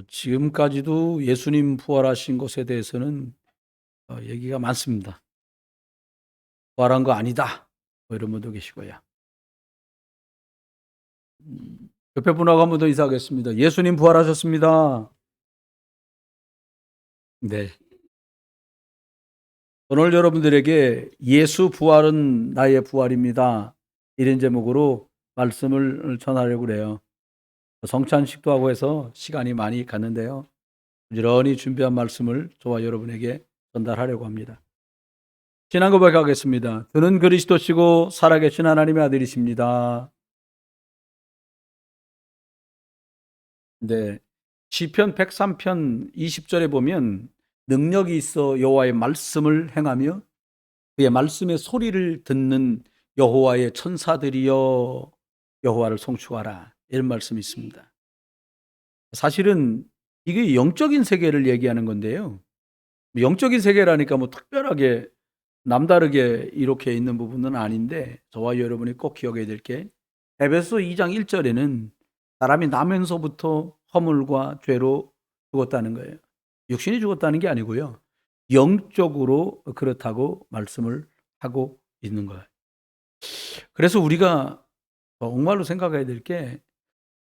지금까지도 예수님 부활하신 것에 대해서는 얘기가 많습니다. 부활한 거 아니다, 뭐 이런 분도 계시고요. 옆에 분하고 한 번 더 인사하겠습니다. 예수님 부활하셨습니다. 네. 오늘 여러분들에게 예수 부활은 나의 부활입니다, 이런 제목으로 말씀을 전하려고 그래요. 성찬식도 하고 해서 시간이 많이 갔는데요. 부지런히 준비한 말씀을 저와 여러분에게 전달하려고 합니다. 신앙 고백하겠습니다. 저는 그리스도시고 살아계신 하나님의 아들이십니다. 네. 시편 103편 20절에 보면 능력이 있어 여호와의 말씀을 행하며 그의 말씀의 소리를 듣는 여호와의 천사들이여 여호와를 송축하라, 이런 말씀이 있습니다. 사실은 이게 영적인 세계를 얘기하는 건데요. 영적인 세계라니까 뭐 특별하게 남다르게 이렇게 있는 부분은 아닌데, 저와 여러분이 꼭 기억해야 될 게 에베소 2장 1절에는 사람이 나면서부터 허물과 죄로 죽었다는 거예요. 육신이 죽었다는 게 아니고요, 영적으로 그렇다고 말씀을 하고 있는 거예요. 그래서 우리가 정말로 생각해야 될 게,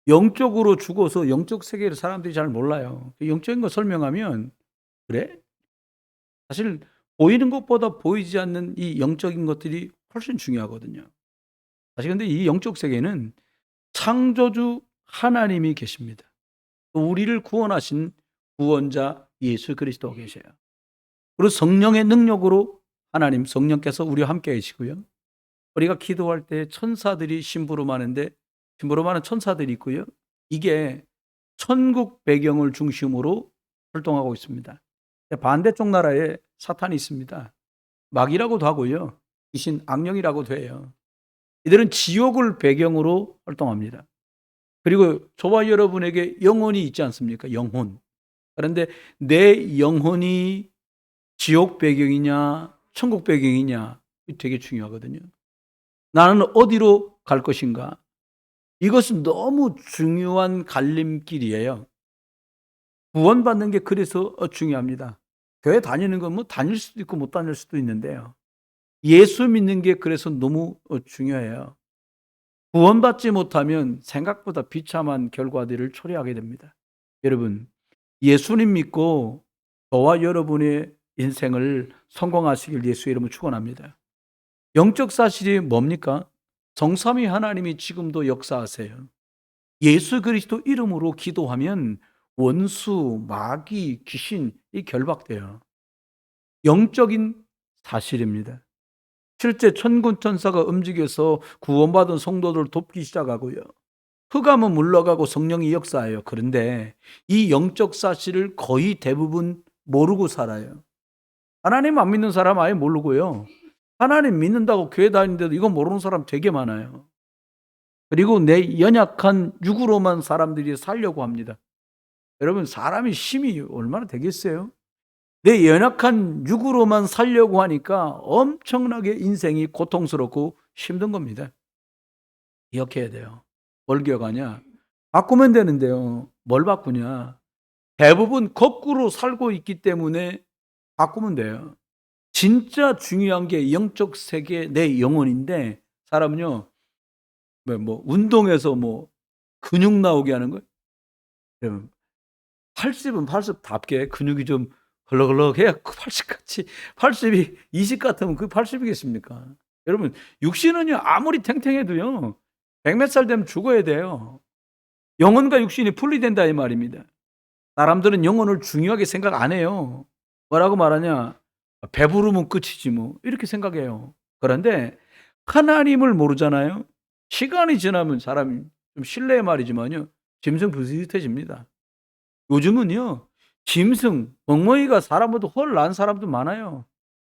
영적으로 죽어서 영적 세계를 사람들이 잘 몰라요. 영적인 거 설명하면, 그래? 사실 보이는 것보다 보이지 않는 이 영적인 것들이 훨씬 중요하거든요. 사실 근데 이 영적 세계는 창조주 하나님이 계십니다. 또 우리를 구원하신 구원자 예수 그리스도가 계셔요. 그리고 성령의 능력으로 하나님 성령께서 우리와 함께 계시고요. 우리가 기도할 때 천사들이 심부름하는데 심부름하는 천사들이 있고요. 이게 천국 배경을 중심으로 활동하고 있습니다. 반대쪽 나라에 사탄이 있습니다. 마귀라고도 하고요, 귀신, 악령이라고도 해요. 이들은 지옥을 배경으로 활동합니다. 그리고 저와 여러분에게 영혼이 있지 않습니까? 영혼. 그런데 내 영혼이 지옥 배경이냐 천국 배경이냐, 되게 중요하거든요. 나는 어디로 갈 것인가? 이것은 너무 중요한 갈림길이에요. 구원받는 게 그래서 중요합니다. 교회 다니는 건 뭐 다닐 수도 있고 못 다닐 수도 있는데요, 예수 믿는 게 그래서 너무 중요해요. 구원받지 못하면 생각보다 비참한 결과들을 초래하게 됩니다. 여러분, 예수님 믿고 저와 여러분의 인생을 성공하시길 예수의 이름으로 축원합니다. 영적 사실이 뭡니까? 성삼위 하나님이 지금도 역사하세요. 예수 그리스도 이름으로 기도하면 원수, 마귀, 귀신이 결박돼요. 영적인 사실입니다. 실제 천군 천사가 움직여서 구원받은 성도들을 돕기 시작하고요, 흑암은 물러가고 성령이 역사해요. 그런데 이 영적 사실을 거의 대부분 모르고 살아요. 하나님 안 믿는 사람 아예 모르고요, 하나님 믿는다고 교회 다니는데도 이거 모르는 사람 되게 많아요. 그리고 내 연약한 육으로만 사람들이 살려고 합니다. 여러분, 사람이 힘이 얼마나 되겠어요? 내 연약한 육으로만 살려고 하니까 엄청나게 인생이 고통스럽고 힘든 겁니다. 기억해야 돼요. 뭘 기억하냐? 바꾸면 되는데요, 뭘 바꾸냐? 대부분 거꾸로 살고 있기 때문에 바꾸면 돼요. 진짜 중요한 게 영적 세계, 내 영혼인데, 사람은요, 운동해서 근육 나오게 하는 거예요. 여러분, 80은 80답게 근육이 좀 헐렁헐렁해야 80 같이, 80이 20 같으면 그게 80이겠습니까? 여러분, 육신은요, 아무리 탱탱해도요, 100 몇 살 되면 죽어야 돼요. 영혼과 육신이 분리된다 이 말입니다. 사람들은 영혼을 중요하게 생각 안 해요. 뭐라고 말하냐? 배부르면 끝이지 뭐, 이렇게 생각해요. 그런데 하나님을 모르잖아요. 시간이 지나면 사람이, 좀 실례의 말이지만요, 짐승 비슷해집니다. 요즘은요, 짐승, 멍멍이가 사람보다 훨 나은 사람도 많아요.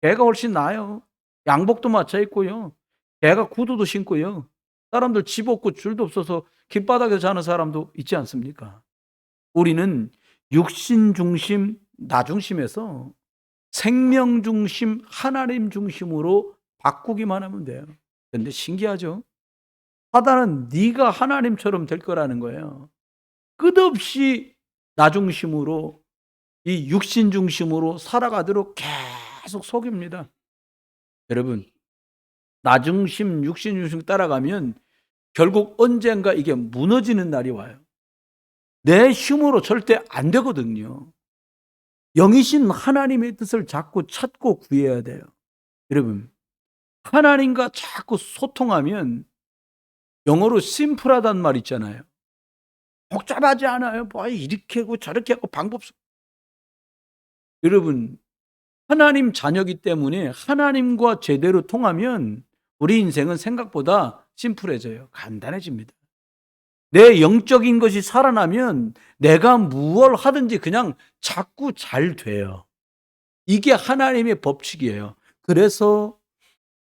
개가 훨씬 나아요. 양복도 맞춰 입고요, 개가 구두도 신고요, 사람들 집 없고 줄도 없어서 길바닥에 자는 사람도 있지 않습니까? 우리는 육신 중심, 나 중심에서 생명 중심, 하나님 중심으로 바꾸기만 하면 돼요. 그런데 신기하죠? 사단은 네가 하나님처럼 될 거라는 거예요. 끝없이 나 중심으로, 이 육신 중심으로 살아가도록 계속 속입니다. 여러분, 나 중심, 육신 중심 따라가면 결국 언젠가 이게 무너지는 날이 와요. 내 힘으로 절대 안 되거든요. 영이신 하나님의 뜻을 자꾸 찾고 구해야 돼요. 여러분, 하나님과 자꾸 소통하면 영어로 심플하단 말 있잖아요. 복잡하지 않아요. 뭐 이렇게 하고 저렇게 하고 방법. 여러분, 하나님 자녀이기 때문에 하나님과 제대로 통하면 우리 인생은 생각보다 심플해져요. 간단해집니다. 내 영적인 것이 살아나면 내가 무엇을 하든지 그냥 자꾸 잘 돼요. 이게 하나님의 법칙이에요. 그래서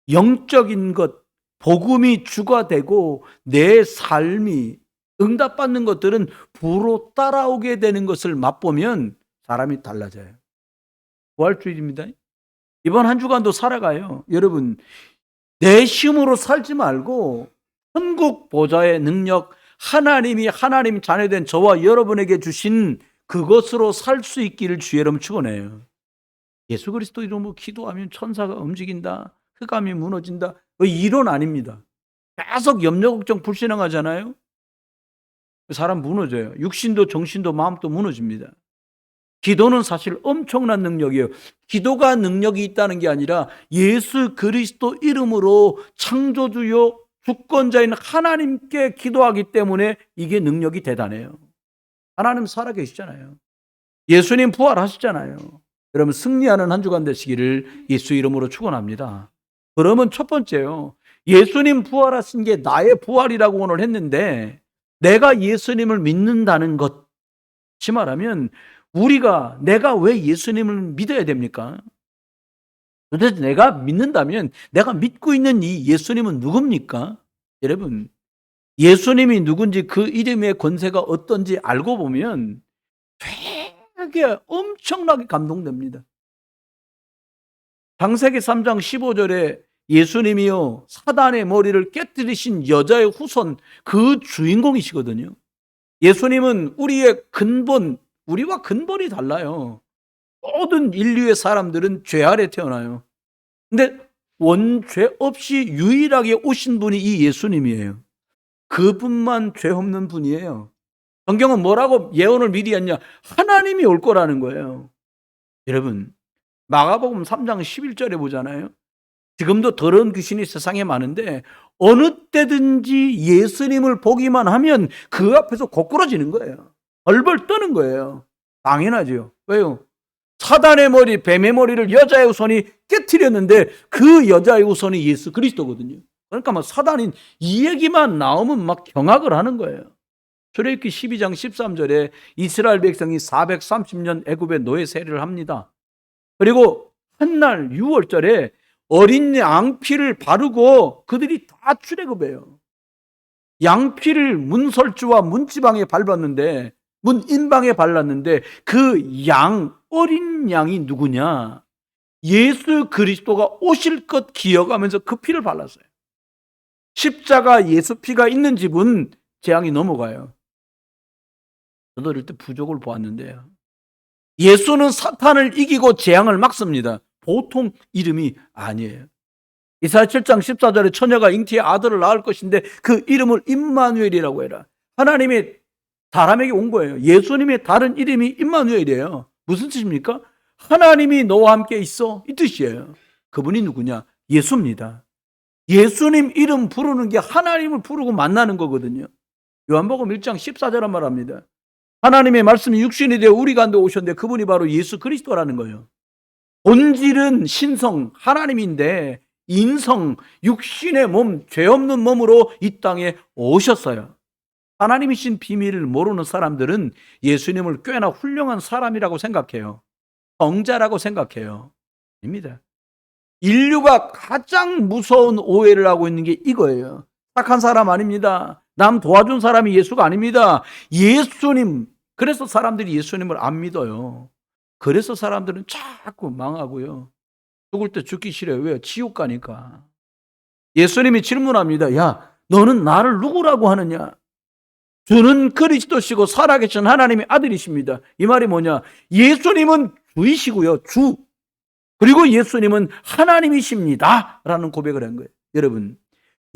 영적인 것, 복음이 주가 되고 내 삶이 응답받는 것들은 부로 따라오게 되는 것을 맛보면 사람이 달라져요. 부활주일입니다. 이번 한 주간도 살아가요. 여러분, 내 힘으로 살지 말고 천국 보좌의 능력, 하나님이 하나님 자녀된 저와 여러분에게 주신 그것으로 살 수 있기를 주의 이름으로 축원해요. 예수 그리스도 이름으로 기도하면 천사가 움직인다, 흑암이 무너진다, 이론 아닙니다. 계속 염려 걱정 불신앙하잖아요. 사람 무너져요. 육신도 정신도 마음도 무너집니다. 기도는 사실 엄청난 능력이에요. 기도가 능력이 있다는 게 아니라 예수 그리스도 이름으로 창조주요 주권자인 하나님께 기도하기 때문에 이게 능력이 대단해요. 하나님 살아계시잖아요. 예수님 부활하시잖아요. 여러분, 승리하는 한 주간 되시기를 예수 이름으로 축원합니다. 그러면 첫 번째요, 예수님 부활하신 게 나의 부활이라고 오늘 했는데, 내가 예수님을 믿는다는 것, 지 말하면 내가 왜 예수님을 믿어야 됩니까? 도대체 내가 믿는다면 내가 믿고 있는 이 예수님은 누굽니까? 여러분, 예수님이 누군지 그 이름의 권세가 어떤지 알고 보면 되게 엄청나게 감동됩니다. 창세기 3장 15절에 예수님이요 사단의 머리를 깨뜨리신 여자의 후손, 그 주인공이시거든요. 예수님은 우리의 근본, 우리와 근본이 달라요. 모든 인류의 사람들은 죄 아래 태어나요. 근데 원죄 없이 유일하게 오신 분이 이 예수님이에요. 그분만 죄 없는 분이에요. 성경은 뭐라고 예언을 미리 했냐? 하나님이 올 거라는 거예요. 여러분, 마가복음 3장 11절에 보잖아요. 지금도 더러운 귀신이 세상에 많은데 어느 때든지 예수님을 보기만 하면 그 앞에서 고꾸라지는 거예요. 벌벌 떠는 거예요. 당연하죠. 왜요? 사단의 머리, 뱀의 머리를 여자의 후손이 깨트렸는데 그 여자의 후손이 예수 그리스도거든요. 그러니까 막 사단인 이 얘기만 나오면 막 경악을 하는 거예요. 출애굽기 12장 13절에 이스라엘 백성이 430년 애굽의 노예 세례를 합니다. 그리고 한날 6월절에 어린 양피를 바르고 그들이 다 출애굽해요. 양피를 문설주와 문지방에 밟았는데, 문인방에 발랐는데 그 어린 양이 누구냐? 예수 그리스도가 오실 것 기억하면서 그 피를 발랐어요. 십자가 예수 피가 있는 집은 재앙이 넘어가요. 저도 어릴 때 부족을 보았는데요. 예수는 사탄을 이기고 재앙을 막습니다. 보통 이름이 아니에요. 이사야 7장 14절에 처녀가 잉태의 아들을 낳을 것인데 그 이름을 임마누엘이라고 해라. 하나님의 사람에게 온 거예요. 예수님의 다른 이름이 임마누엘이에요. 무슨 뜻입니까? 하나님이 너와 함께 있어, 이 뜻이에요. 그분이 누구냐? 예수입니다. 예수님 이름 부르는 게 하나님을 부르고 만나는 거거든요. 요한복음 1장 14절은 말합니다. 하나님의 말씀이 육신이 되어 우리 가운데 오셨는데 그분이 바로 예수 그리스도라는 거예요. 본질은 신성 하나님인데 인성 육신의 몸, 죄 없는 몸으로 이 땅에 오셨어요. 하나님이신 비밀을 모르는 사람들은 예수님을 꽤나 훌륭한 사람이라고 생각해요. 성자라고 생각해요. 아닙니다. 인류가 가장 무서운 오해를 하고 있는 게 이거예요. 착한 사람 아닙니다. 남 도와준 사람이 예수가 아닙니다. 예수님. 그래서 사람들이 예수님을 안 믿어요. 그래서 사람들은 자꾸 망하고요. 죽을 때 죽기 싫어요. 왜요? 지옥 가니까. 예수님이 질문합니다. 야, 너는 나를 누구라고 하느냐? 주는 그리스도시고 살아계신 하나님의 아들이십니다. 이 말이 뭐냐? 예수님은 주이시고요. 주. 그리고 예수님은 하나님이십니다. 라는 고백을 한 거예요.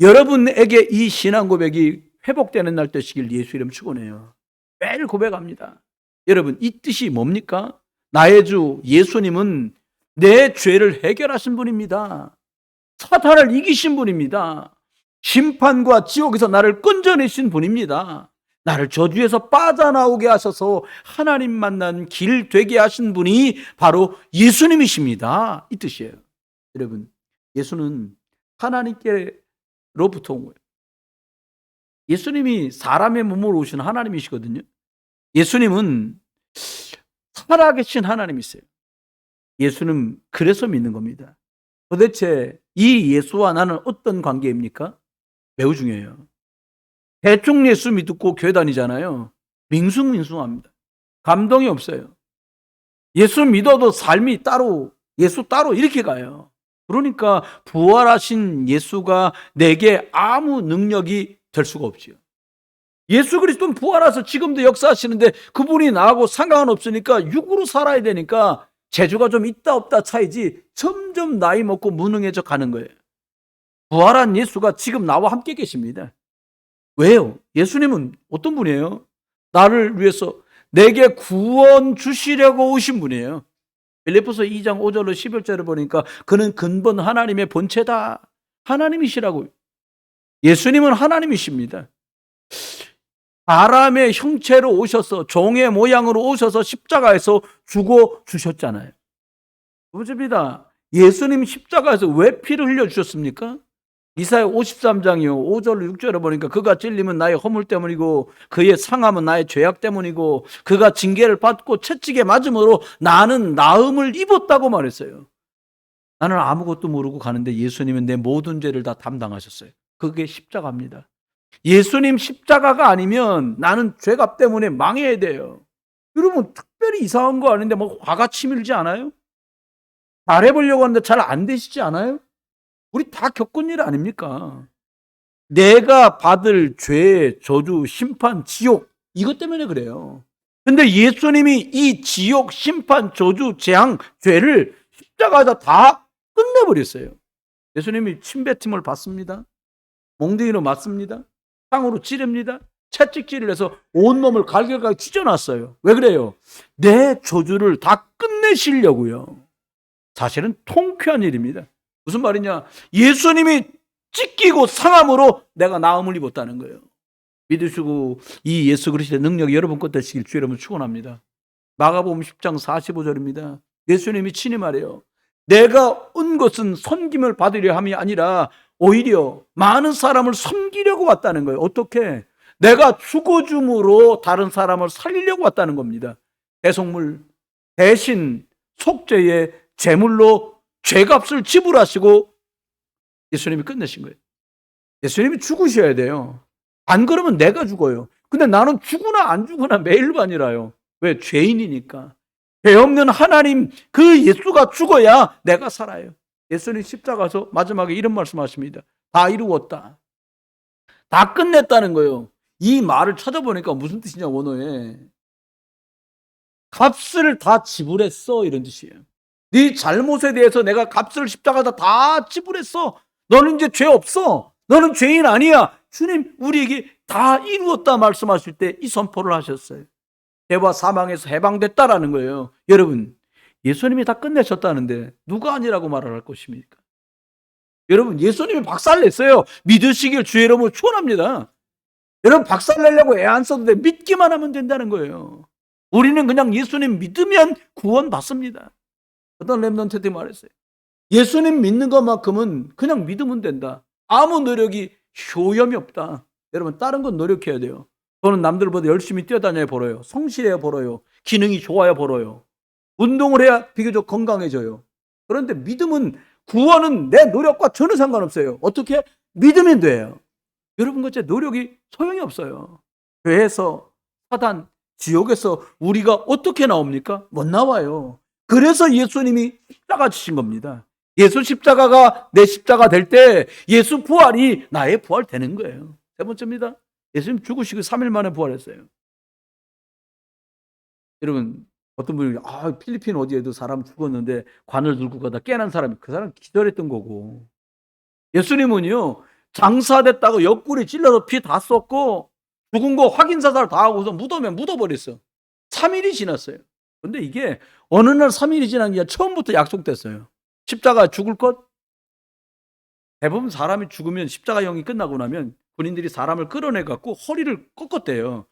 여러분에게 이 신앙 고백이 회복되는 날 되시길 예수 이름 축원해요. 매일 고백합니다. 여러분, 이 뜻이 뭡니까? 나의 주 예수님은 내 죄를 해결하신 분입니다. 사탄을 이기신 분입니다. 심판과 지옥에서 나를 건져내신 분입니다. 나를 저주에서 빠져나오게 하셔서 하나님 만난 길 되게 하신 분이 바로 예수님이십니다. 이 뜻이에요. 여러분, 예수는 하나님께로부터 온 거예요. 예수님이 사람의 몸으로 오신 하나님이시거든요. 예수님은 살아계신 하나님이세요. 예수는 그래서 믿는 겁니다. 도대체 이 예수와 나는 어떤 관계입니까? 매우 중요해요. 대충 예수 믿고 교회 다니잖아요. 밍숭밍숭합니다. 감동이 없어요. 예수 믿어도 삶이 따로, 예수 따로 이렇게 가요. 그러니까 부활하신 예수가 내게 아무 능력이 될 수가 없지요. 예수 그리스도는 부활해서 지금도 역사하시는데 그분이 나하고 상관은 없으니까 육으로 살아야 되니까 재주가 좀 있다 없다 차이지 점점 나이 먹고 무능해져 가는 거예요. 부활한 예수가 지금 나와 함께 계십니다. 왜요? 예수님은 어떤 분이에요? 나를 위해서 내게 구원 주시려고 오신 분이에요. 빌립보서 2장 5절로 11절을 보니까 그는 근본 하나님의 본체다. 하나님이시라고요. 예수님은 하나님이십니다. 사람의 형체로 오셔서 종의 모양으로 오셔서 십자가에서 죽어 주셨잖아요. 그렇습니다. 예수님 십자가에서 왜 피를 흘려주셨습니까? 이사야 53장이요 5절로 6절을 보니까 그가 찔림은 나의 허물 때문이고 그의 상함은 나의 죄악 때문이고 그가 징계를 받고 채찍에 맞음으로 나는 나음을 입었다고 말했어요. 나는 아무것도 모르고 가는데 예수님은 내 모든 죄를 다 담당하셨어요. 그게 십자가입니다. 예수님 십자가가 아니면 나는 죄값 때문에 망해야 돼요. 여러분 특별히 이상한 거 아닌데 뭐 화가 치밀지 않아요? 잘해보려고 하는데 잘 안 되시지 않아요? 우리 다 겪은 일 아닙니까? 내가 받을 죄, 저주, 심판, 지옥 이것 때문에 그래요. 근데 예수님이 이 지옥, 심판, 저주, 재앙, 죄를 십자가에다 다 끝내버렸어요. 예수님이 침뱉음을 받습니다. 몽둥이로 맞습니다. 창으로 찌릅니다. 채찍질을 해서 온몸을 갈갈갈 찢어놨어요. 왜 그래요? 내 저주를 다 끝내시려고요. 사실은 통쾌한 일입니다. 무슨 말이냐? 예수님이 찢기고 상함으로 내가 나음을 입었다는 거예요. 믿으시고 이 예수 그리스도의 능력이 여러분 것 되시길 주 여러분 축원합니다. 마가복음 10장 45절입니다. 예수님이 친히 말해요. 내가 온 것은 섬김을 받으려 함이 아니라 오히려 많은 사람을 섬기려고 왔다는 거예요. 어떻게? 내가 죽어줌으로 다른 사람을 살리려고 왔다는 겁니다. 대속물 대신 속죄의 제물로 죄값을 지불하시고 예수님이 끝내신 거예요. 예수님이 죽으셔야 돼요. 안 그러면 내가 죽어요. 근데 나는 죽으나 안 죽으나 매일반이라요. 왜? 죄인이니까. 죄 없는 하나님 그 예수가 죽어야 내가 살아요. 예수님 십자가에서 마지막에 이런 말씀하십니다. 다 이루었다. 다 끝냈다는 거예요. 이 말을 찾아보니까 무슨 뜻이냐 원어에. 값을 다 지불했어 이런 뜻이에요. 네 잘못에 대해서 내가 값을 십자가에다 다 지불했어. 너는 이제 죄 없어. 너는 죄인 아니야. 주님 우리에게 다 이루었다 말씀하실 때 이 선포를 하셨어요. 죄와 사망에서 해방됐다라는 거예요. 여러분 예수님이 다 끝내셨다는데 누가 아니라고 말을 할 것입니까? 여러분 예수님이 박살냈어요. 믿으시길 주의 이름으로 축원합니다. 여러분 박살내려고 애 안 써도 돼. 믿기만 하면 된다는 거예요. 우리는 그냥 예수님 믿으면 구원 받습니다. 어떤 랩런트들이 말했어요. 예수님 믿는 것만큼은 그냥 믿으면 된다. 아무 노력이 효염이 없다. 여러분 다른 건 노력해야 돼요. 저는 남들보다 열심히 뛰어다녀야 벌어요. 성실해야 벌어요. 기능이 좋아야 벌어요. 운동을 해야 비교적 건강해져요. 그런데 믿음은 구원은 내 노력과 전혀 상관없어요. 어떻게? 믿으면 돼요. 여러분 그제 노력이 소용이 없어요. 죄에서 사단, 지옥에서 우리가 어떻게 나옵니까? 못 나와요. 그래서 예수님이 십자가 지신 겁니다. 예수 십자가가 내 십자가 될 때 예수 부활이 나의 부활 되는 거예요. 세 번째입니다. 예수님 죽으시고 3일 만에 부활했어요. 여러분, 어떤 분이 필리핀 어디에도 사람 죽었는데 관을 들고 가다 깨난 사람이, 그 사람 기절했던 거고, 예수님은요 장사됐다고 옆구리 찔러서 피 다 쏟고 죽은 거 확인 사살 다 하고서 무덤에 묻어버렸어. 3일이 지났어요. 근데 이게 어느 날 3일이 지난 게 처음부터 약속됐어요. 십자가 죽을 것. 대부분 사람이 죽으면 십자가형이 끝나고 나면 군인들이 사람을 끌어내 갖고 허리를 꺾었대요.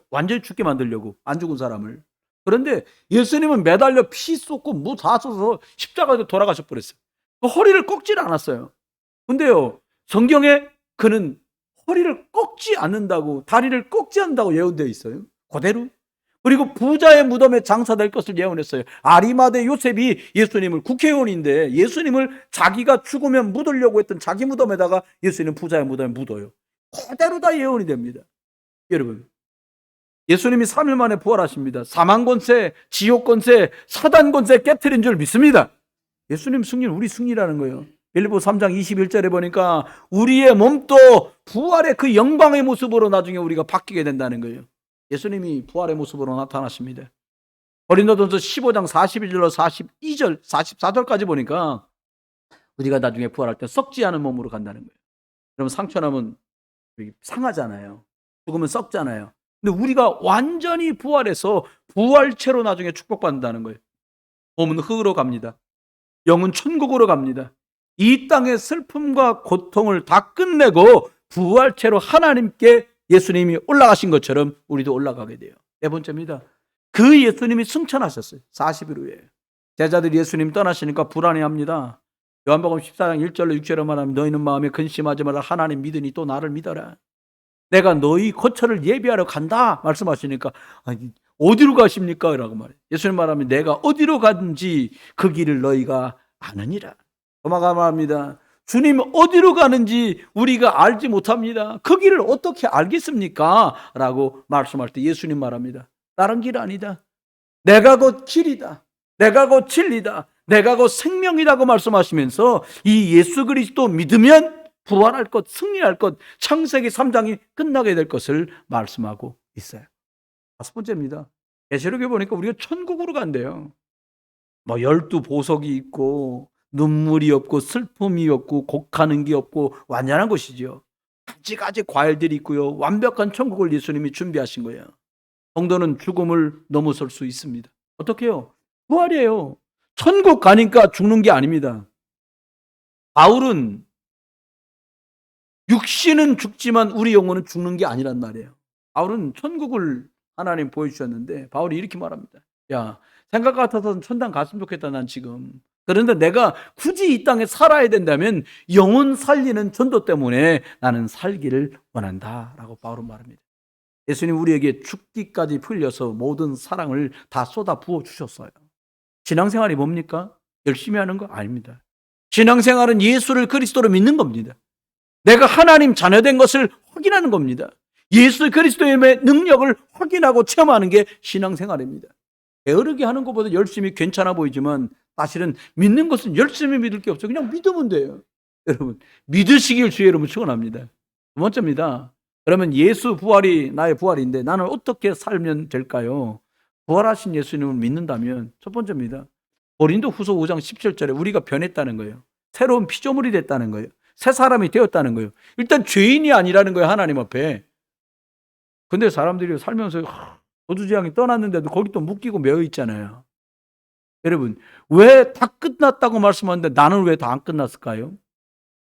완전히 죽게 만들려고, 안 죽은 사람을. 그런데 예수님은 매달려 피 쏟고 무 다 쏟아서 십자가에 돌아가셔 버렸어요. 그 허리를 꺾질 않았어요. 근데요, 성경에 그는 허리를 꺾지 않는다고, 다리를 꺾지 않는다고 예언되어 있어요. 그대로. 그리고 부자의 무덤에 장사될 것을 예언했어요. 아리마대 요셉이 예수님을, 국회의원인데 예수님을 자기가 죽으면 묻으려고 했던 자기 무덤에다가 예수님 부자의 무덤에 묻어요. 그대로 다 예언이 됩니다. 여러분, 예수님이 3일 만에 부활하십니다. 사망 권세, 지옥 권세, 사단 권세 깨트린 줄 믿습니다. 예수님 승리는 우리 승리라는 거예요. 빌립보 3장 21절에 보니까 우리의 몸도 부활의 그 영광의 모습으로 나중에 우리가 바뀌게 된다는 거예요. 예수님이 부활의 모습으로 나타나십니다. 고린도전서 15장 41절로 42절, 44절까지 보니까 우리가 나중에 부활할 때 썩지 않은 몸으로 간다는 거예요. 그럼 상처나면 상하잖아요. 죽으면 썩잖아요. 근데 우리가 완전히 부활해서 부활체로 나중에 축복받는다는 거예요. 몸은 흙으로 갑니다. 영은 천국으로 갑니다. 이 땅의 슬픔과 고통을 다 끝내고 부활체로 하나님께 예수님이 올라가신 것처럼 우리도 올라가게 돼요. 네 번째입니다. 그 예수님이 승천하셨어요. 40일 후에. 제자들이 예수님 떠나시니까 불안해합니다. 요한복음 14장 1절로 6절에 말하면 너희는 마음에 근심하지 말라. 하나님 믿으니 또 나를 믿어라. 내가 너희 거처를 예비하러 간다 말씀하시니까 어디로 가십니까? 라고 말해요. 예수님 말하면 내가 어디로 가든지 그 길을 너희가 아느니라. 도마가 말합니다. 주님 어디로 가는지 우리가 알지 못합니다. 그 길을 어떻게 알겠습니까? 라고 말씀할 때 예수님 말합니다. 다른 길 아니다. 내가 곧 길이다. 내가 곧 진리다. 내가 곧 생명이라고 말씀하시면서 이 예수 그리스도 믿으면 부활할 것, 승리할 것, 창세기 3장이 끝나게 될 것을 말씀하고 있어요. 다섯 번째입니다. 계시록에 보니까 우리가 천국으로 간대요. 12보석이 있고 눈물이 없고 슬픔이 없고 곡하는 게 없고 완전한 것이죠. 가지가지 과일들이 있고요. 완벽한 천국을 예수님이 준비하신 거예요. 성도는 죽음을 넘어설 수 있습니다. 어떻게 해요? 부활이에요. 천국 가니까 죽는 게 아닙니다. 바울은 육신은 죽지만 우리 영혼은 죽는 게 아니란 말이에요. 바울은 천국을 하나님 보여주셨는데 바울이 이렇게 말합니다. 야, 생각 같아서는 천당 갔으면 좋겠다 난 지금. 그런데 내가 굳이 이 땅에 살아야 된다면 영혼 살리는 전도 때문에 나는 살기를 원한다 라고 바울은 말합니다. 예수님 우리에게 죽기까지 풀려서 모든 사랑을 다 쏟아 부어주셨어요. 신앙생활이 뭡니까? 열심히 하는 거 아닙니다. 신앙생활은 예수를 그리스도로 믿는 겁니다. 내가 하나님 자녀된 것을 확인하는 겁니다. 예수 그리스도의 능력을 확인하고 체험하는 게 신앙생활입니다. 게으르게 하는 것보다 열심히 괜찮아 보이지만 사실은 믿는 것은 열심히 믿을 게 없어요. 그냥 믿으면 돼요. 여러분 믿으시길 주의 이름으로 축원합니다. 두 번째입니다. 그러면 예수 부활이 나의 부활인데 나는 어떻게 살면 될까요? 부활하신 예수님을 믿는다면 첫 번째입니다. 고린도후서 5장 17절에 우리가 변했다는 거예요. 새로운 피조물이 됐다는 거예요. 새 사람이 되었다는 거예요. 일단 죄인이 아니라는 거예요. 하나님 앞에. 근데 사람들이 살면서 저주지향이 떠났는데도 거기 또 묶이고 매여 있잖아요. 여러분 왜 다 끝났다고 말씀하는데 나는 왜 다 안 끝났을까요?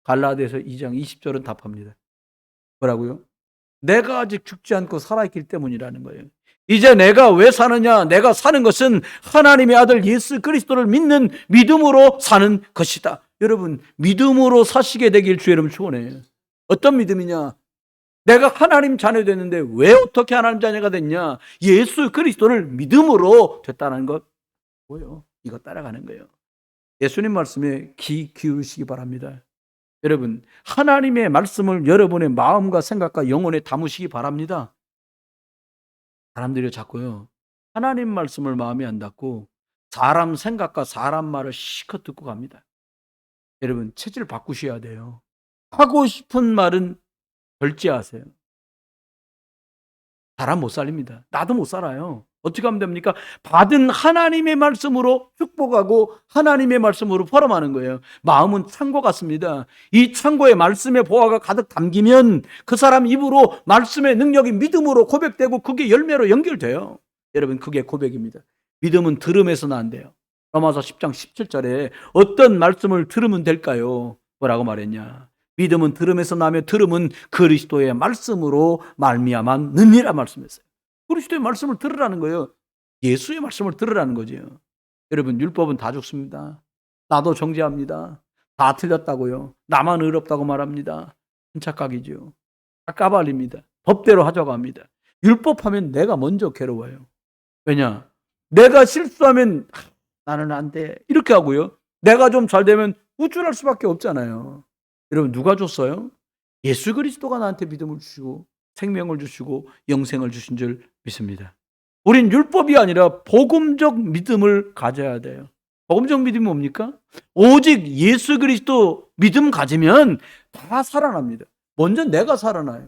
갈라디아서 2장 20절은 답합니다. 뭐라고요? 내가 아직 죽지 않고 살아있기 때문이라는 거예요. 이제 내가 왜 사느냐? 내가 사는 것은 하나님의 아들 예수 그리스도를 믿는 믿음으로 사는 것이다. 여러분 믿음으로 사시게 되길 주의 이름으로 축원해요. 어떤 믿음이냐? 내가 하나님 자녀 됐는데 왜 어떻게 하나님 자녀가 됐냐? 예수 그리스도를 믿음으로 됐다는 것 뭐요? 이거 따라가는 거예요. 예수님 말씀에 귀 기울이시기 바랍니다. 여러분 하나님의 말씀을 여러분의 마음과 생각과 영혼에 담으시기 바랍니다. 사람들이 자꾸요 하나님 말씀을 마음에 안 닿고 사람 생각과 사람 말을 실컷 듣고 갑니다. 여러분 체질 바꾸셔야 돼요. 하고 싶은 말은 절제하세요. 사람 못 살립니다. 나도 못 살아요. 어떻게 하면 됩니까? 받은 하나님의 말씀으로 축복하고 하나님의 말씀으로 포럼하는 거예요. 마음은 창고 같습니다. 이 창고에 말씀의 보화가 가득 담기면 그 사람 입으로 말씀의 능력이 믿음으로 고백되고 그게 열매로 연결돼요. 여러분, 그게 고백입니다. 믿음은 들음에서는 안 돼요. 로마서 10장 17절에 어떤 말씀을 들으면 될까요? 뭐라고 말했냐? 믿음은 들음에서 나며 들음은 그리스도의 말씀으로 말미암아 느니라 말씀했어요. 그리스도의 말씀을 들으라는 거예요. 예수의 말씀을 들으라는 거죠. 여러분, 율법은 다 죽습니다. 나도 정죄합니다. 다 틀렸다고요. 나만 의롭다고 말합니다. 큰 착각이죠. 다 까발립니다. 법대로 하자고 합니다. 율법하면 내가 먼저 괴로워요. 왜냐? 내가 실수하면 나는 안 돼. 이렇게 하고요. 내가 좀 잘 되면 우쭐할 수밖에 없잖아요. 여러분, 누가 줬어요? 예수 그리스도가 나한테 믿음을 주시고 생명을 주시고 영생을 주신 줄 믿습니다. 우린 율법이 아니라 복음적 믿음을 가져야 돼요. 복음적 믿음이 뭡니까? 오직 예수 그리스도 믿음 가지면 다 살아납니다. 먼저 내가 살아나요.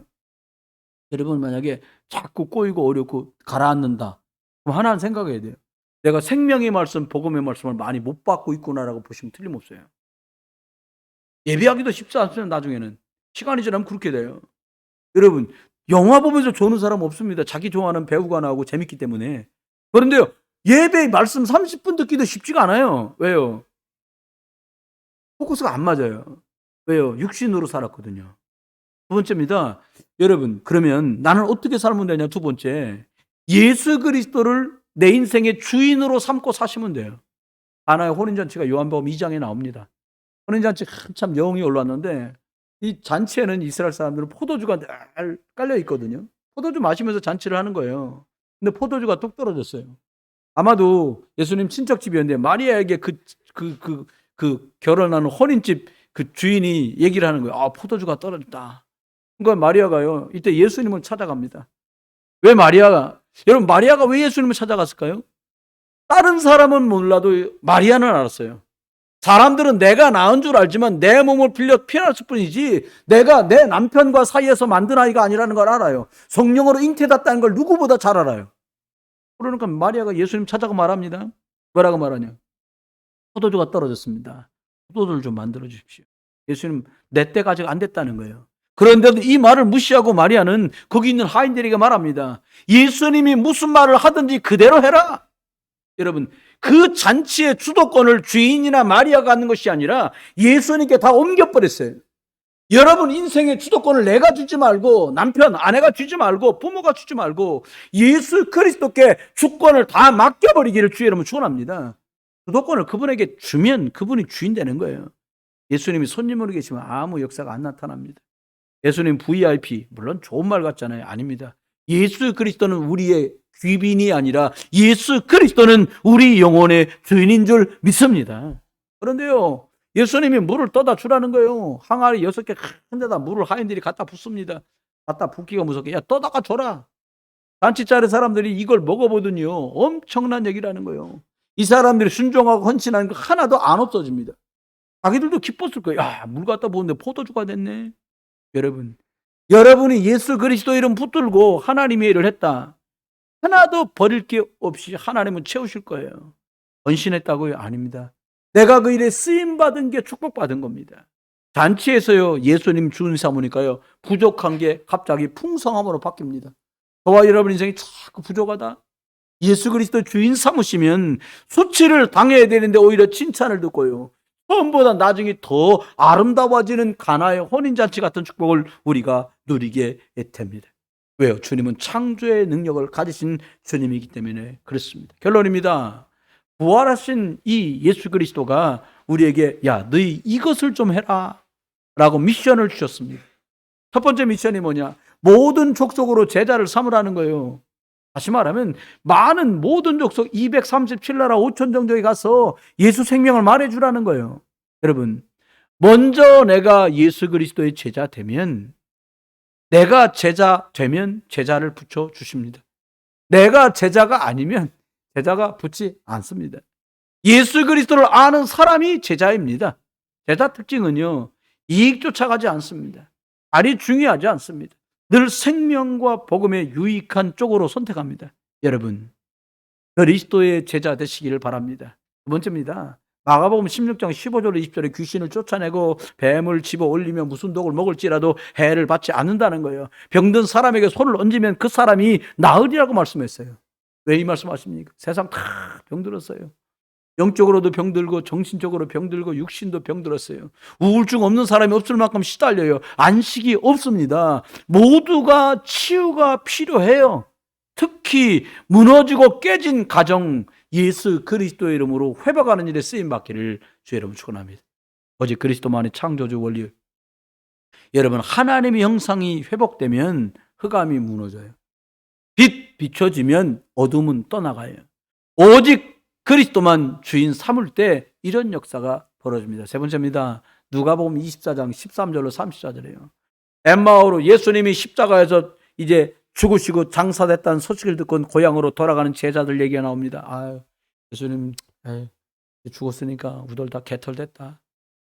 여러분, 만약에 자꾸 꼬이고 어렵고 가라앉는다, 그럼 하나는 생각해야 돼요. 내가 생명의 말씀, 복음의 말씀을 많이 못 받고 있구나라고 보시면 틀림없어요. 예배하기도 쉽지 않습니다. 나중에는 시간이 지나면 그렇게 돼요. 여러분, 영화 보면서 좋은 사람 없습니다. 자기 좋아하는 배우가 나오고 재밌기 때문에. 그런데요, 예배 말씀 30분 듣기도 쉽지가 않아요. 왜요? 포커스가 안 맞아요. 왜요? 육신으로 살았거든요. 두 번째입니다. 여러분, 그러면 나는 어떻게 살면 되냐? 두 번째, 예수 그리스도를 내 인생의 주인으로 삼고 사시면 돼요. 가나의 혼인잔치가 요한복음 2장에 나옵니다. 혼인잔치 한참 영이 올랐는데 이 잔치에는 이스라엘 사람들은 포도주가 늘 깔려 있거든요. 포도주 마시면서 잔치를 하는 거예요. 근데 포도주가 뚝 떨어졌어요. 아마도 예수님 친척집이었는데 마리아에게 그 결혼하는 혼인집 그 주인이 얘기를 하는 거예요. 아, 포도주가 떨어졌다. 그러니까 마리아가요, 이때 예수님을 찾아갑니다. 왜 여러분, 마리아가 왜 예수님을 찾아갔을까요? 다른 사람은 몰라도 마리아는 알았어요. 사람들은 내가 낳은 줄 알지만 내 몸을 빌려 피어났을 뿐이지 내가 내 남편과 사이에서 만든 아이가 아니라는 걸 알아요. 성령으로 잉태됐다는 걸 누구보다 잘 알아요. 그러니까 마리아가 예수님 찾아가 말합니다. 뭐라고 말하냐? 포도주가 떨어졌습니다. 포도주를 좀 만들어 주십시오. 예수님, 내 때가 아직 안 됐다는 거예요. 그런데도 이 말을 무시하고 마리아는 거기 있는 하인들에게 말합니다. 예수님이 무슨 말을 하든지 그대로 해라. 여러분, 그 잔치의 주도권을 주인이나 마리아가 갖는 것이 아니라 예수님께 다 옮겨버렸어요. 여러분 인생의 주도권을 내가 주지 말고 남편, 아내가 주지 말고 부모가 주지 말고 예수 그리스도께 주권을 다 맡겨버리기를 주의 이름으로 축원합니다. 주도권을 그분에게 주면 그분이 주인 되는 거예요. 예수님이 손님으로 계시면 아무 역사가 안 나타납니다. 예수님 VIP, 물론 좋은 말 같잖아요. 아닙니다. 예수 그리스도는 우리의 귀빈이 아니라 예수 그리스도는 우리 영혼의 주인인 줄 믿습니다. 그런데요, 예수님이 물을 떠다 주라는 거예요. 항아리 6개 큰 데다 물을 하인들이 갖다 붓습니다. 갖다 붓기가 무섭게, 야, 떠다가 줘라. 잔치자리 사람들이 이걸 먹어보더니요, 엄청난 얘기라는 거예요. 이 사람들이 순종하고 헌신하는 거 하나도 안 없어집니다. 자기들도 기뻤을 거예요. 야, 물 갖다 부었는데 포도주가 됐네. 여러분이 예수 그리스도 이름 붙들고 하나님의 일을 했다. 하나도 버릴 게 없이 하나님은 채우실 거예요. 헌신했다고요? 아닙니다. 내가 그 일에 쓰임받은 게 축복받은 겁니다. 잔치에서요, 예수님 주인 삼으니까요, 부족한 게 갑자기 풍성함으로 바뀝니다. 저와 여러분 인생이 자꾸 부족하다. 예수 그리스도 주인 삼으시면 수치를 당해야 되는데 오히려 칭찬을 듣고요, 처음보다 나중에 더 아름다워지는 가나의 혼인잔치 같은 축복을 우리가 누리게 됩니다. 왜요? 주님은 창조의 능력을 가지신 주님이기 때문에 그렇습니다. 결론입니다. 부활하신 이 예수 그리스도가 우리에게 야, 너희 이것을 좀 해라 라고 미션을 주셨습니다. 첫 번째 미션이 뭐냐? 모든 족속으로 제자를 삼으라는 거예요. 다시 말하면 많은 모든 족속 237나라 5천 정도에 가서 예수 생명을 말해주라는 거예요. 여러분, 먼저 내가 예수 그리스도의 제자 되면, 내가 제자 되면 제자를 붙여 주십니다. 내가 제자가 아니면 제자가 붙지 않습니다. 예수 그리스도를 아는 사람이 제자입니다. 제자 특징은요, 이익 쫓아가지 않습니다. 알이 중요하지 않습니다. 늘 생명과 복음의 유익한 쪽으로 선택합니다. 여러분, 그리스도의 제자 되시기를 바랍니다. 두 번째입니다. 마가복음 16장 15절 20절에 귀신을 쫓아내고 뱀을 집어 올리며 무슨 독을 먹을지라도 해를 받지 않는다는 거예요. 병든 사람에게 손을 얹으면 그 사람이 나으리라고 말씀했어요. 왜 이 말씀하십니까? 세상 다 병들었어요. 영적으로도 병들고 정신적으로 병들고 육신도 병들었어요. 우울증 없는 사람이 없을 만큼 시달려요. 안식이 없습니다. 모두가 치유가 필요해요. 특히 무너지고 깨진 가정, 예수 그리스도의 이름으로 회복하는 일에 쓰임받기를 주의 이름으로 축원합니다. 오직 그리스도만의 창조주 원리. 여러분, 하나님의 형상이 회복되면 흑암이 무너져요. 빛 비춰지면 어둠은 떠나가요. 오직 그리스도만 주인 삼을 때 이런 역사가 벌어집니다. 세 번째입니다. 누가복음 24장 13절로 34절이에요. 엠마오로 예수님이 십자가에서 이제 죽으시고 장사됐다는 소식을 듣고 고향으로 돌아가는 제자들 얘기가 나옵니다. 아유, 예수님 죽었으니까 우리들 다 개털됐다.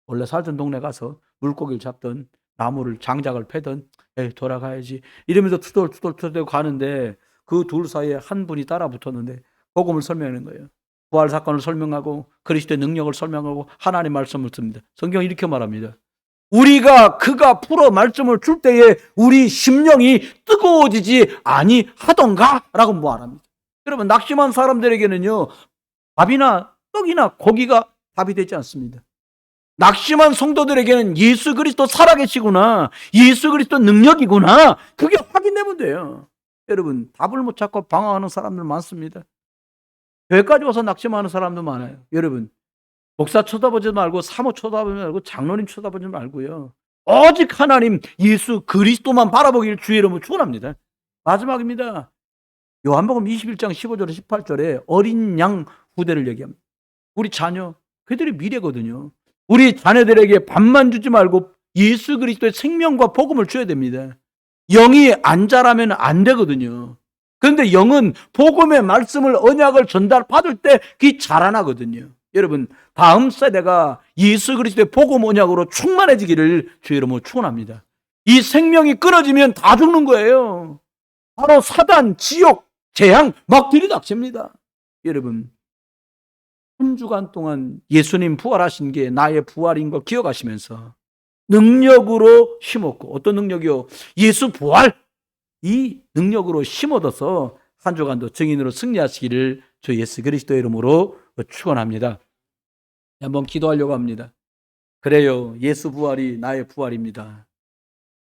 원래 살던 동네 가서 물고기를 잡던 나무를 장작을 패던 돌아가야지 이러면서 투덜투덜 가는데 그 둘 사이에 한 분이 따라 붙었는데 복음을 설명하는 거예요. 부활 사건을 설명하고 그리스도의 능력을 설명하고 하나님 말씀을 씁니다. 성경은 이렇게 말합니다. 그가 풀어 말씀을 줄 때에 우리 심령이 뜨거워지지 아니하던가? 라고 말합니다. 여러분, 낙심한 사람들에게는요, 밥이나 떡이나 고기가 답이 되지 않습니다. 낙심한 성도들에게는 예수 그리스도 살아계시구나, 예수 그리스도 능력이구나, 그게 확인되면 돼요. 여러분, 답을 못 찾고 방황하는 사람들 많습니다. 여기까지 와서 낙심하는 사람도 많아요. 여러분, 목사 쳐다보지 말고 사모 쳐다보지 말고 장로님 쳐다보지 말고요. 오직 하나님 예수 그리스도만 바라보기를 주의 이름으로 축원합니다. 마지막입니다. 요한복음 21장 15절 18절에 어린 양 후대를 얘기합니다. 우리 자녀, 그들이 미래거든요. 우리 자녀들에게 밥만 주지 말고 예수 그리스도의 생명과 복음을 줘야 됩니다. 영이 안 자라면 안 되거든요. 그런데 영은 복음의 말씀을 언약을 전달받을 때 그게 자라나거든요. 여러분, 다음 세대가 예수 그리스도의 복음 언약으로 충만해지기를 주의 이름으로 축원합니다. 이 생명이 끊어지면 다 죽는 거예요. 바로 사단, 지옥, 재앙 막 들이닥칩니다. 여러분, 한 주간 동안 예수님 부활하신 게 나의 부활인 걸 기억하시면서 능력으로 심었고, 어떤 능력이요? 예수 부활, 이 능력으로 심어둬서 한 주간도 증인으로 승리하시기를 주 예수 그리스도의 이름으로 축원합니다. 한번 기도하려고 합니다. 그래요, 예수 부활이 나의 부활입니다.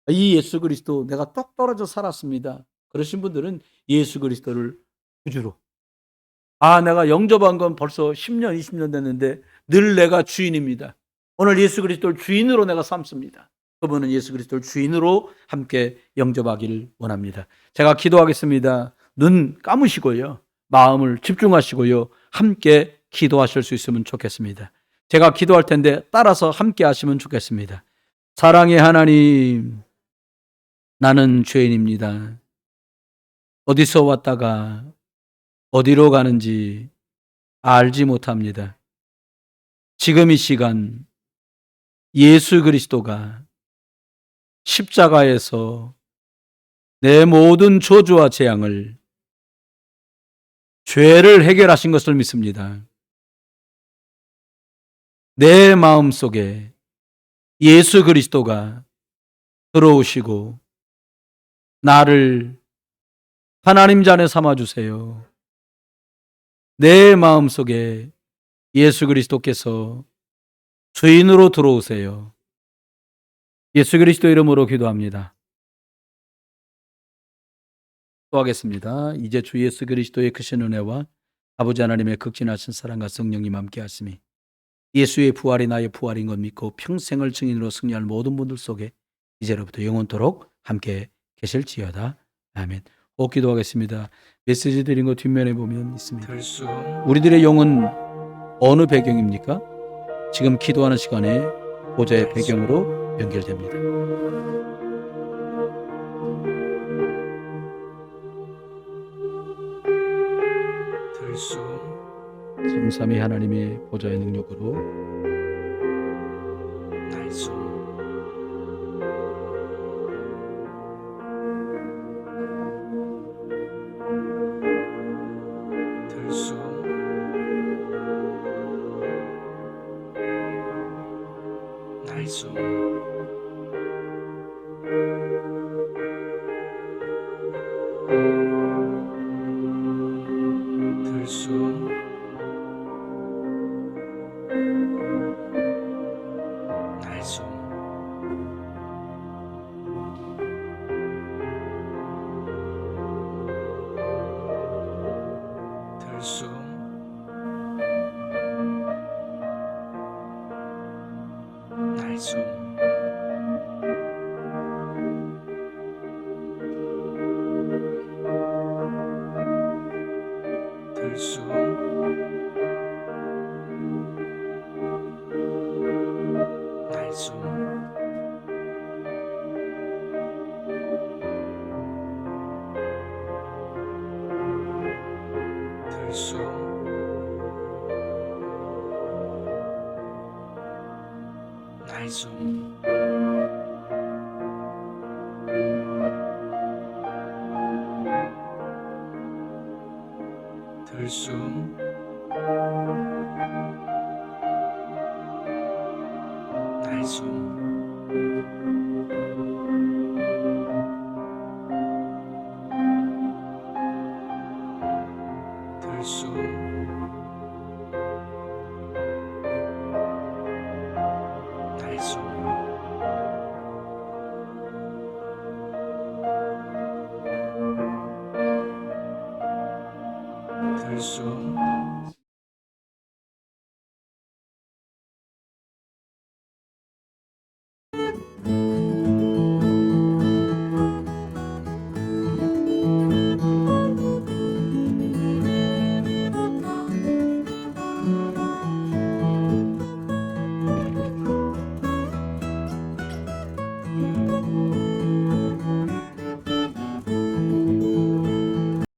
이 예수 그리스도 내가 똑 떨어져 살았습니다. 그러신 분들은 예수 그리스도를 구주로, 내가 영접한 건 벌써 10년 20년 됐는데 늘 내가 주인입니다. 오늘 예수 그리스도를 주인으로 내가 삼습니다. 그분은 예수 그리스도를 주인으로 함께 영접하기를 원합니다. 제가 기도하겠습니다. 눈 감으시고요, 마음을 집중하시고요, 함께 기도하실 수 있으면 좋겠습니다. 제가 기도할 텐데 따라서 함께 하시면 좋겠습니다. 사랑의 하나님, 나는 죄인입니다. 어디서 왔다가 어디로 가는지 알지 못합니다. 지금 이 시간 예수 그리스도가 십자가에서 내 모든 저주와 재앙을, 죄를 해결하신 것을 믿습니다. 내 마음속에 예수 그리스도가 들어오시고 나를 하나님 자녀 삼아주세요. 내 마음속에 예수 그리스도께서 주인으로 들어오세요. 예수 그리스도 이름으로 기도합니다. 기도하겠습니다. 이제 주 예수 그리스도의 크신 은혜와 아버지 하나님의 극진하신 사랑과 성령님 함께 하심이, 예수의 부활이 나의 부활인 것 믿고 평생을 증인으로 승리할 모든 분들 속에 이제로부터 영원토록 함께 계실지어다. 아멘. 꼭 기도하겠습니다. 메시지 드린 거 뒷면에 보면 있습니다. 우리들의 영은 어느 배경입니까? 지금 기도하는 시간에 보좌의 배경으로 연결됩니다. 성삼위 하나님의 보좌의 능력으로 들숨 날숨 들숨 날숨 들숨 날숨 들숨 날숨 들숨 날숨 들숨 날숨 들숨